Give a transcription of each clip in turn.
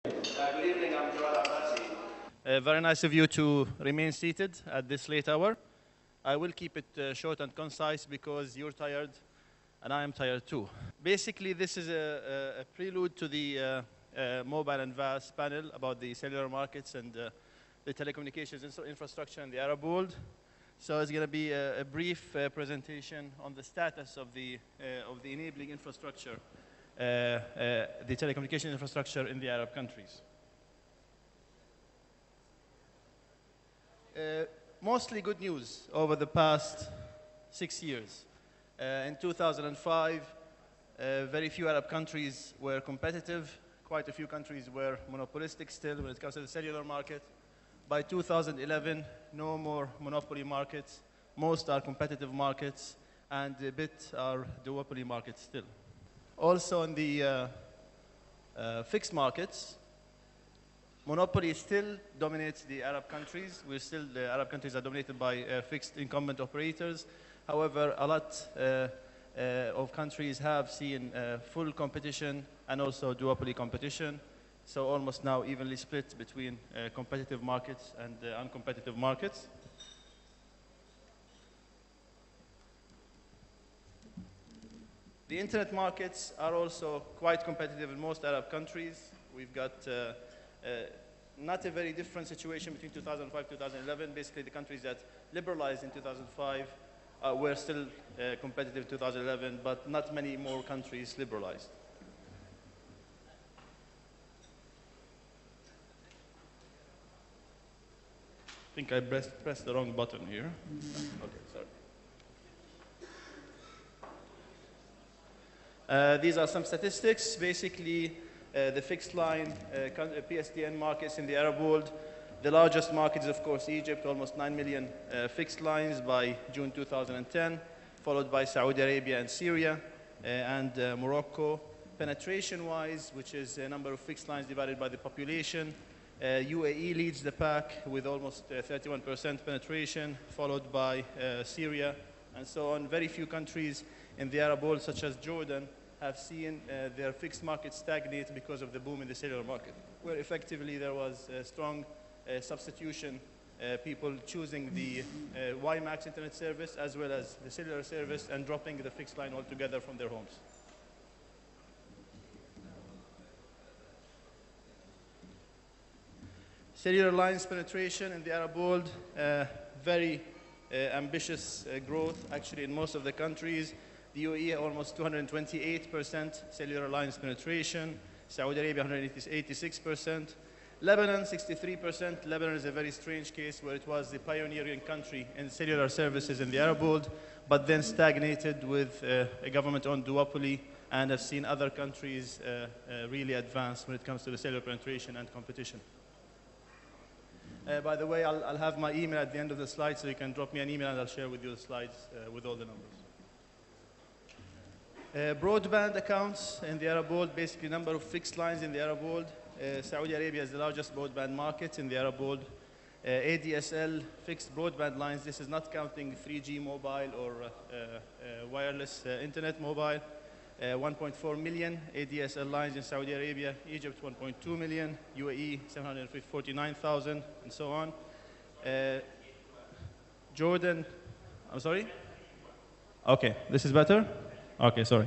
Good evening, I'm Jawad Abbassi. Very nice of you to remain seated at this late hour. I will keep it short and concise because you're tired and I am tired too. Basically, this is a prelude to the mobile and VAS panel about the cellular markets and the telecommunications infrastructure in the Arab world. So it's going to be a brief presentation on the status of the enabling infrastructure, the telecommunication infrastructure in the Arab countries. Mostly good news over the past 6 years. In 2005, very few Arab countries were competitive. Quite a few countries were monopolistic still when it comes to the cellular market. By 2011, no more monopoly markets. Most are competitive markets, and a bit are duopoly markets still. Also, in the fixed markets, monopoly still dominates the Arab countries. The Arab countries are dominated by fixed incumbent operators. However, a lot of countries have seen full competition and also duopoly competition. So almost now evenly split between competitive markets and uncompetitive markets. The internet markets are also quite competitive in most Arab countries. We've got not a very different situation between 2005 and 2011. Basically, the countries that liberalized in 2005 were still competitive in 2011, but not many more countries liberalized. I think I pressed the wrong button here. Okay, sorry. These are some statistics. Basically, the fixed line PSTN markets in the Arab world. The largest market is, of course, Egypt, almost 9 million fixed lines by June 2010, followed by Saudi Arabia and Syria, and Morocco. Penetration-wise, which is the number of fixed lines divided by the population, UAE leads the pack with almost 31% penetration, followed by Syria, and so on. Very few countries in the Arab world, such as Jordan, have seen their fixed market stagnate because of the boom in the cellular market, where effectively there was a strong substitution, people choosing the WiMAX internet service as well as the cellular service and dropping the fixed line altogether from their homes. Cellular lines penetration in the Arab world, very ambitious growth actually in most of the countries. The UAE almost 228% cellular lines penetration. Saudi Arabia 186%. Lebanon 63%. Lebanon is a very strange case where it was the pioneering country in cellular services in the Arab world, but then stagnated with a government-owned duopoly, and have seen other countries really advance when it comes to the cellular penetration and competition. By the way, I'll have my email at the end of the slide, so you can drop me an email and I'll share with you the slides with all the numbers. Broadband accounts in the Arab world, basically number of fixed lines in the Arab world. Saudi Arabia is the largest broadband market in the Arab world. ADSL fixed broadband lines, this is not counting 3G mobile or wireless internet mobile. 1.4 million ADSL lines in Saudi Arabia, Egypt 1.2 million, UAE 749,000, and so on. Jordan, I'm sorry? Okay, this is better? Okay, sorry.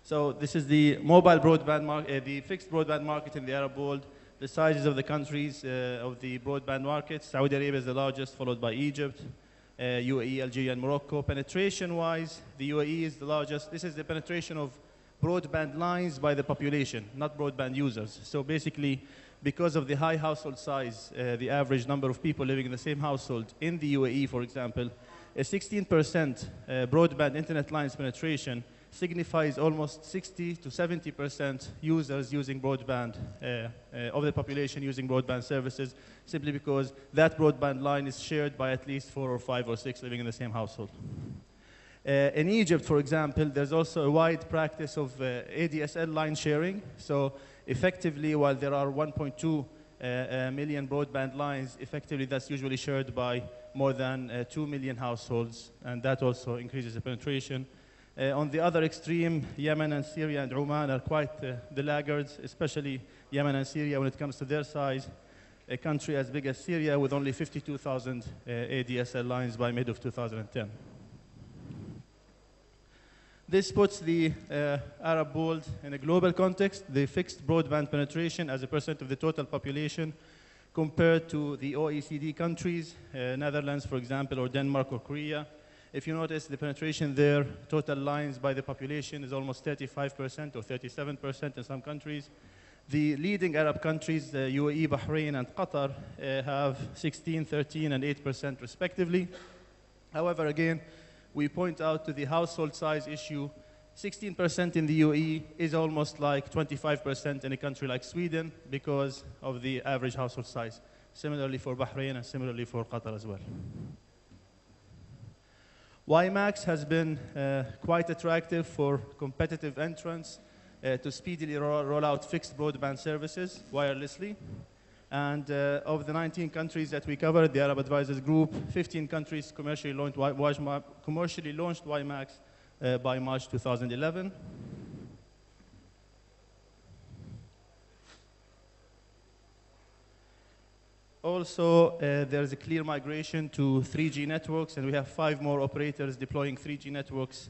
So this is the mobile broadband market, the fixed broadband market in the Arab world. The sizes of the countries of the broadband markets. Saudi Arabia is the largest, followed by Egypt. UAE, Algeria, and Morocco. Penetration-wise, the UAE is the largest. This is the penetration of broadband lines by the population, not broadband users. So basically, because of the high household size, the average number of people living in the same household in the UAE, for example, a 16% broadband internet lines penetration signifies almost 60 to 70% users using broadband, of the population using broadband services, simply because that broadband line is shared by at least 4 or 5 or 6 living in the same household. In Egypt, for example, there's also a wide practice of ADSL line sharing. So effectively, while there are 1.2 million broadband lines, effectively that's usually shared by more than 2 million households, and that also increases the penetration. On the other extreme, Yemen and Syria and Oman are quite the laggards, especially Yemen and Syria when it comes to their size. A country as big as Syria with only 52,000 ADSL lines by mid of 2010. This puts the Arab world in a global context. The fixed broadband penetration as a percent of the total population compared to the OECD countries, Netherlands, for example, or Denmark or Korea. If you notice the penetration there, total lines by the population is almost 35% or 37% in some countries. The leading Arab countries, UAE, Bahrain, and Qatar, have 16, 13, and 8% respectively. However, again, we point out to the household size issue. 16% in the UAE is almost like 25% in a country like Sweden because of the average household size. Similarly for Bahrain and similarly for Qatar as well. WiMAX has been quite attractive for competitive entrants to speedily roll out fixed broadband services wirelessly. And of the 19 countries that we covered, the Arab Advisors Group, 15 countries commercially launched WiMAX by March 2011. Also, there's a clear migration to 3G networks, and we have 5 more operators deploying 3G networks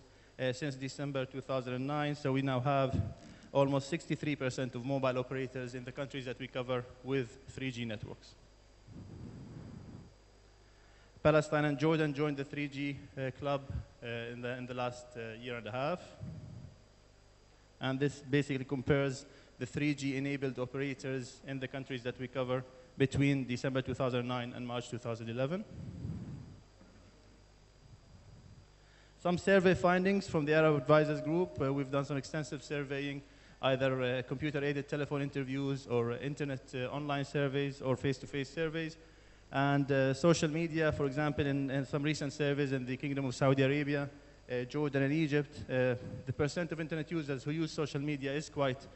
since December 2009. So we now have almost 63% of mobile operators in the countries that we cover with 3G networks. Palestine and Jordan joined the 3G club in the last year and a half. And this basically compares the 3G enabled operators in the countries that we cover between December 2009 and March 2011. Some survey findings from the Arab Advisors Group. We've done some extensive surveying, either computer-aided telephone interviews or internet online surveys or face-to-face surveys. And social media, for example, in some recent surveys in the Kingdom of Saudi Arabia, Jordan and Egypt, the percent of internet users who use social media is quite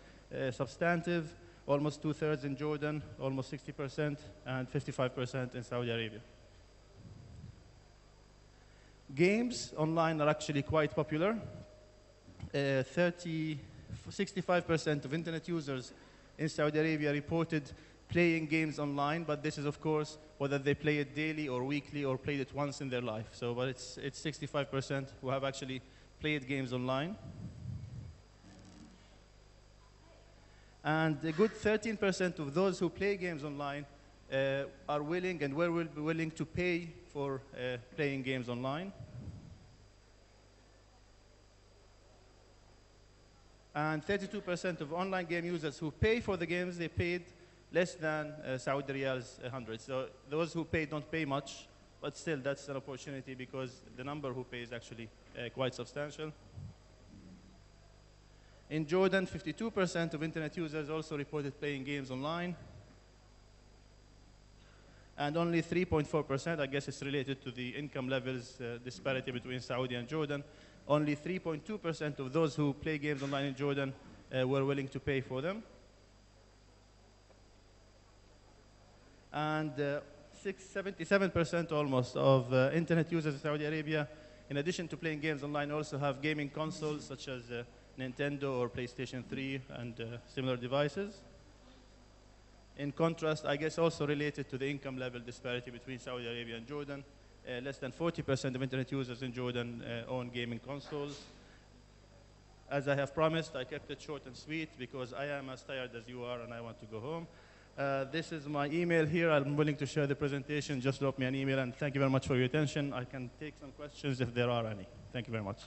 substantive. Almost 2/3 in Jordan, almost 60%, and 55% in Saudi Arabia. Games online are actually quite popular. 65% of internet users in Saudi Arabia reported playing games online, but this is, of course, whether they play it daily or weekly or played it once in their life. So, but it's 65% who have actually played games online. And a good 13% of those who play games online are willing and were willing to pay for playing games online. And 32% of online game users who pay for the games, they paid less than Saudi riyals 100. So those who pay don't pay much, but still that's an opportunity because the number who pay is actually quite substantial. In Jordan, 52% of internet users also reported playing games online. And only 3.4%, I guess it's related to the income levels disparity between Saudi and Jordan, only 3.2% of those who play games online in Jordan were willing to pay for them. And 77% almost of internet users in Saudi Arabia, in addition to playing games online, also have gaming consoles such as Nintendo or PlayStation 3 and similar devices. In contrast, I guess also related to the income level disparity between Saudi Arabia and Jordan, less than 40% of internet users in Jordan own gaming consoles. As I have promised, I kept it short and sweet because I am as tired as you are and I want to go home. This is my email here. I'm willing to share the presentation. Just drop me an email, and thank you very much for your attention. I can take some questions if there are any. Thank you very much.